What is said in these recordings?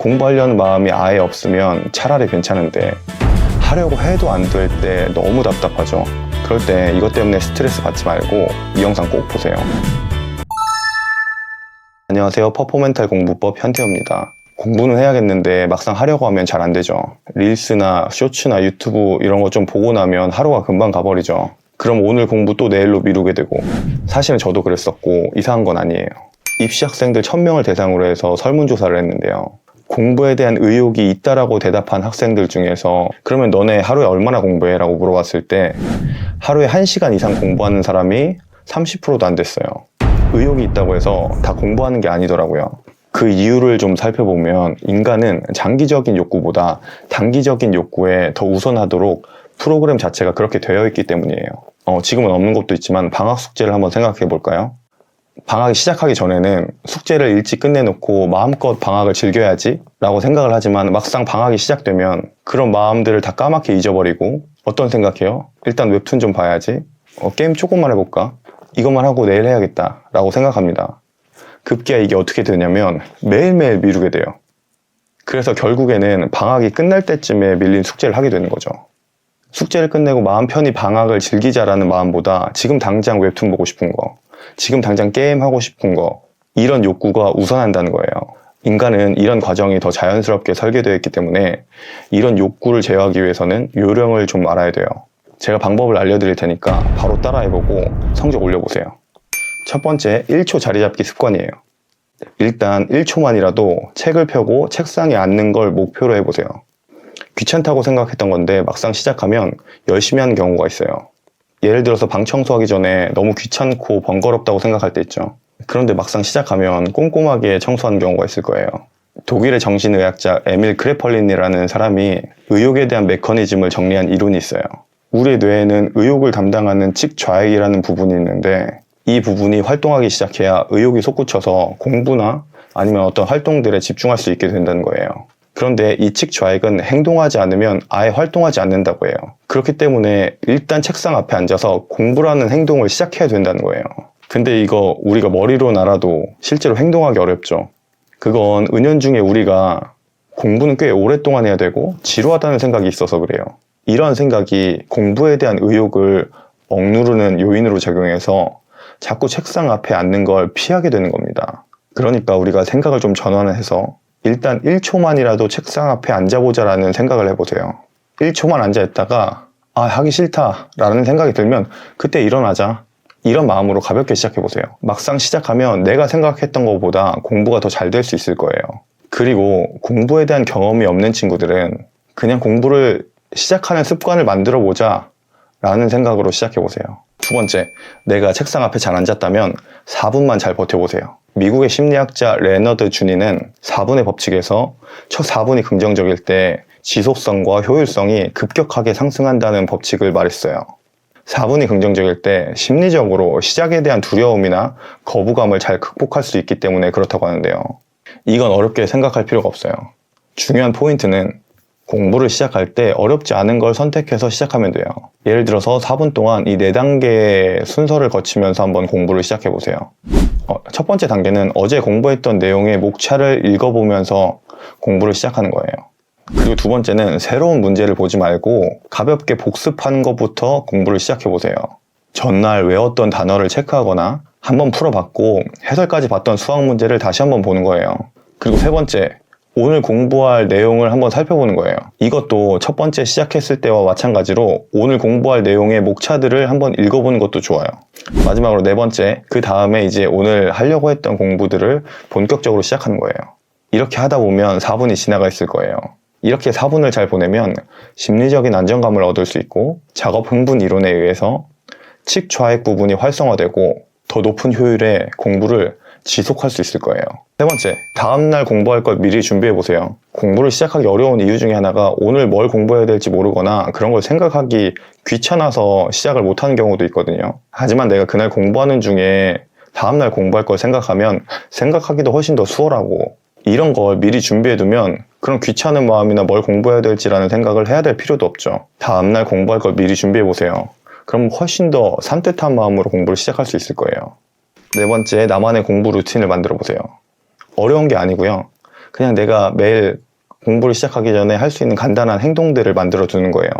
공부하려는 마음이 아예 없으면 차라리 괜찮은데 하려고 해도 안 될 때 너무 답답하죠. 그럴 때 이것 때문에 스트레스 받지 말고 이 영상 꼭 보세요. 안녕하세요. 퍼포멘탈 공부법 현태호입니다. 공부는 해야겠는데 막상 하려고 하면 잘 안 되죠. 릴스나 쇼츠나 유튜브 이런 거 좀 보고 나면 하루가 금방 가버리죠. 그럼 오늘 공부 또 내일로 미루게 되고, 사실은 저도 그랬었고 이상한 건 아니에요. 입시 학생들 1000명을 대상으로 해서 설문조사를 했는데요. 공부에 대한 의욕이 있다라고 대답한 학생들 중에서 그러면 너네 하루에 얼마나 공부해? 라고 물어봤을 때 하루에 1시간 이상 공부하는 사람이 30%도 안 됐어요. 의욕이 있다고 해서 다 공부하는 게 아니더라고요. 그 이유를 좀 살펴보면 인간은 장기적인 욕구보다 단기적인 욕구에 더 우선하도록 프로그램 자체가 그렇게 되어 있기 때문이에요. 지금은 없는 것도 있지만 방학 숙제를 한번 생각해 볼까요? 방학이 시작하기 전에는 숙제를 일찍 끝내놓고 마음껏 방학을 즐겨야지 라고 생각을 하지만 막상 방학이 시작되면 그런 마음들을 다 까맣게 잊어버리고 어떤 생각해요? 일단 웹툰 좀 봐야지, 게임 조금만 해볼까? 이것만 하고 내일 해야겠다 라고 생각합니다. 급기야 이게 어떻게 되냐면 매일매일 미루게 돼요. 그래서 결국에는 방학이 끝날 때쯤에 밀린 숙제를 하게 되는 거죠. 숙제를 끝내고 마음 편히 방학을 즐기자라는 마음보다 지금 당장 웹툰 보고 싶은 거, 지금 당장 게임 하고 싶은 거, 이런 욕구가 우선한다는 거예요. 인간은 이런 과정이 더 자연스럽게 설계되어 있기 때문에 이런 욕구를 제어하기 위해서는 요령을 좀 알아야 돼요. 제가 방법을 알려드릴 테니까 바로 따라해보고 성적 올려보세요. 첫 번째, 1초 자리 잡기 습관이에요. 일단 1초만이라도 책을 펴고 책상에 앉는 걸 목표로 해보세요. 귀찮다고 생각했던 건데 막상 시작하면 열심히 하는 경우가 있어요. 예를 들어서 방 청소하기 전에 너무 귀찮고 번거롭다고 생각할 때 있죠. 그런데 막상 시작하면 꼼꼼하게 청소하는 경우가 있을 거예요. 독일의 정신의학자 에밀 크레펄린이라는 사람이 의욕에 대한 메커니즘을 정리한 이론이 있어요. 우리 뇌에는 의욕을 담당하는 측좌액이라는 부분이 있는데 이 부분이 활동하기 시작해야 의욕이 솟구쳐서 공부나 아니면 어떤 활동들에 집중할 수 있게 된다는 거예요. 그런데 이 측좌액은 행동하지 않으면 아예 활동하지 않는다고 해요. 그렇기 때문에 일단 책상 앞에 앉아서 공부라는 행동을 시작해야 된다는 거예요. 근데 이거 우리가 머리로는 알아도 실제로 행동하기 어렵죠. 그건 은연중에 우리가 공부는 꽤 오랫동안 해야 되고 지루하다는 생각이 있어서 그래요. 이런 생각이 공부에 대한 의욕을 억누르는 요인으로 작용해서 자꾸 책상 앞에 앉는 걸 피하게 되는 겁니다. 그러니까 우리가 생각을 좀 전환해서 일단 1초만이라도 책상 앞에 앉아보자라는 생각을 해보세요. 1초만 앉아있다가 하기 싫다 라는 생각이 들면 그때 일어나자, 이런 마음으로 가볍게 시작해보세요. 막상 시작하면 내가 생각했던 것보다 공부가 더 잘 될 수 있을 거예요. 그리고 공부에 대한 경험이 없는 친구들은 그냥 공부를 시작하는 습관을 만들어보자 라는 생각으로 시작해보세요. 두 번째, 내가 책상 앞에 잘 앉았다면 4분만 잘 버텨보세요. 미국의 심리학자 레너드 주니는 4분의 법칙에서 첫 4분이 긍정적일 때 지속성과 효율성이 급격하게 상승한다는 법칙을 말했어요. 4분이 긍정적일 때 심리적으로 시작에 대한 두려움이나 거부감을 잘 극복할 수 있기 때문에 그렇다고 하는데요. 이건 어렵게 생각할 필요가 없어요. 중요한 포인트는 공부를 시작할 때 어렵지 않은 걸 선택해서 시작하면 돼요. 예를 들어서 4분 동안 이 4단계의 순서를 거치면서 한번 공부를 시작해보세요. 첫 번째 단계는 어제 공부했던 내용의 목차를 읽어보면서 공부를 시작하는 거예요. 그리고 두 번째는 새로운 문제를 보지 말고 가볍게 복습하는 것부터 공부를 시작해보세요. 전날 외웠던 단어를 체크하거나 한번 풀어봤고 해설까지 봤던 수학 문제를 다시 한번 보는 거예요. 그리고 세 번째, 오늘 공부할 내용을 한번 살펴보는 거예요. 이것도 첫 번째 시작했을 때와 마찬가지로 오늘 공부할 내용의 목차들을 한번 읽어보는 것도 좋아요. 마지막으로 네 번째, 그 다음에 이제 오늘 하려고 했던 공부들을 본격적으로 시작하는 거예요. 이렇게 하다 보면 4분이 지나가 있을 거예요. 이렇게 4분을 잘 보내면 심리적인 안정감을 얻을 수 있고 작업 흥분 이론에 의해서 측좌액 부분이 활성화되고 더 높은 효율의 공부를 지속할 수 있을 거예요. 세 번째, 다음날 공부할 걸 미리 준비해보세요. 공부를 시작하기 어려운 이유 중에 하나가 오늘 뭘 공부해야 될지 모르거나 그런 걸 생각하기 귀찮아서 시작을 못하는 경우도 있거든요. 하지만 내가 그날 공부하는 중에 다음날 공부할 걸 생각하면 생각하기도 훨씬 더 수월하고, 이런 걸 미리 준비해두면 그런 귀찮은 마음이나 뭘 공부해야 될지라는 생각을 해야 될 필요도 없죠. 다음날 공부할 걸 미리 준비해보세요. 그럼 훨씬 더 산뜻한 마음으로 공부를 시작할 수 있을 거예요. 네 번째, 나만의 공부 루틴을 만들어 보세요. 어려운 게 아니고요. 그냥 내가 매일 공부를 시작하기 전에 할 수 있는 간단한 행동들을 만들어 두는 거예요.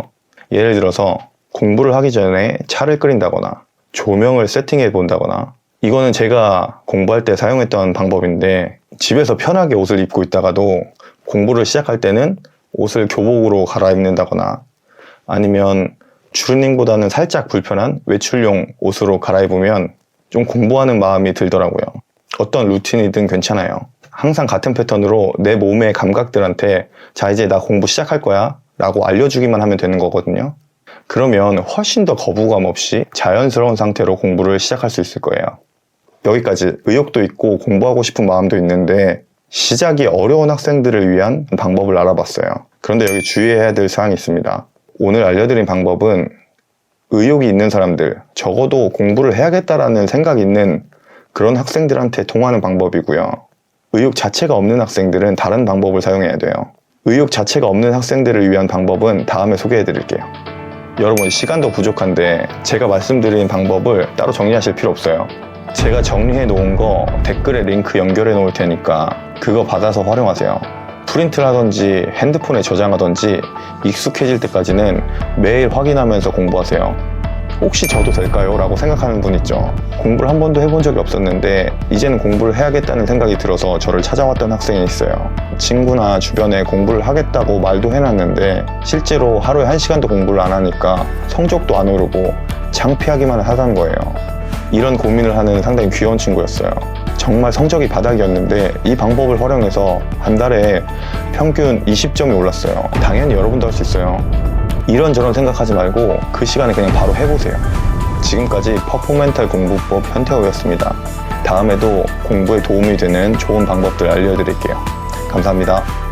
예를 들어서 공부를 하기 전에 차를 끓인다거나 조명을 세팅해 본다거나, 이거는 제가 공부할 때 사용했던 방법인데, 집에서 편하게 옷을 입고 있다가도 공부를 시작할 때는 옷을 교복으로 갈아입는다거나, 아니면 주루닝보다는 살짝 불편한 외출용 옷으로 갈아입으면 좀 공부하는 마음이 들더라고요. 어떤 루틴이든 괜찮아요. 항상 같은 패턴으로 내 몸의 감각들한테 자, 이제 나 공부 시작할 거야 라고 알려주기만 하면 되는 거거든요. 그러면 훨씬 더 거부감 없이 자연스러운 상태로 공부를 시작할 수 있을 거예요. 여기까지 의욕도 있고 공부하고 싶은 마음도 있는데 시작이 어려운 학생들을 위한 방법을 알아봤어요. 그런데 여기 주의해야 될 사항이 있습니다. 오늘 알려드린 방법은 의욕이 있는 사람들, 적어도 공부를 해야겠다라는 생각이 있는 그런 학생들한테 통하는 방법이고요. 의욕 자체가 없는 학생들은 다른 방법을 사용해야 돼요. 의욕 자체가 없는 학생들을 위한 방법은 다음에 소개해 드릴게요. 여러분, 시간도 부족한데 제가 말씀드린 방법을 따로 정리하실 필요 없어요. 제가 정리해 놓은 거 댓글에 링크 연결해 놓을 테니까 그거 받아서 활용하세요. 프린트를 하던지 핸드폰에 저장하던지 익숙해질 때까지는 매일 확인하면서 공부하세요. 혹시 저도 될까요? 라고 생각하는 분 있죠. 공부를 한 번도 해본 적이 없었는데 이제는 공부를 해야겠다는 생각이 들어서 저를 찾아왔던 학생이 있어요. 친구나 주변에 공부를 하겠다고 말도 해놨는데 실제로 하루에 1시간도 공부를 안 하니까 성적도 안 오르고 창피하기만 하다는 거예요. 이런 고민을 하는 상당히 귀여운 친구였어요. 정말 성적이 바닥이었는데 이 방법을 활용해서 한 달에 평균 20점이 올랐어요. 당연히 여러분도 할 수 있어요. 이런저런 생각하지 말고 그 시간에 그냥 바로 해보세요. 지금까지 퍼포멘탈 공부법 현태호였습니다. 다음에도 공부에 도움이 되는 좋은 방법들 알려드릴게요. 감사합니다.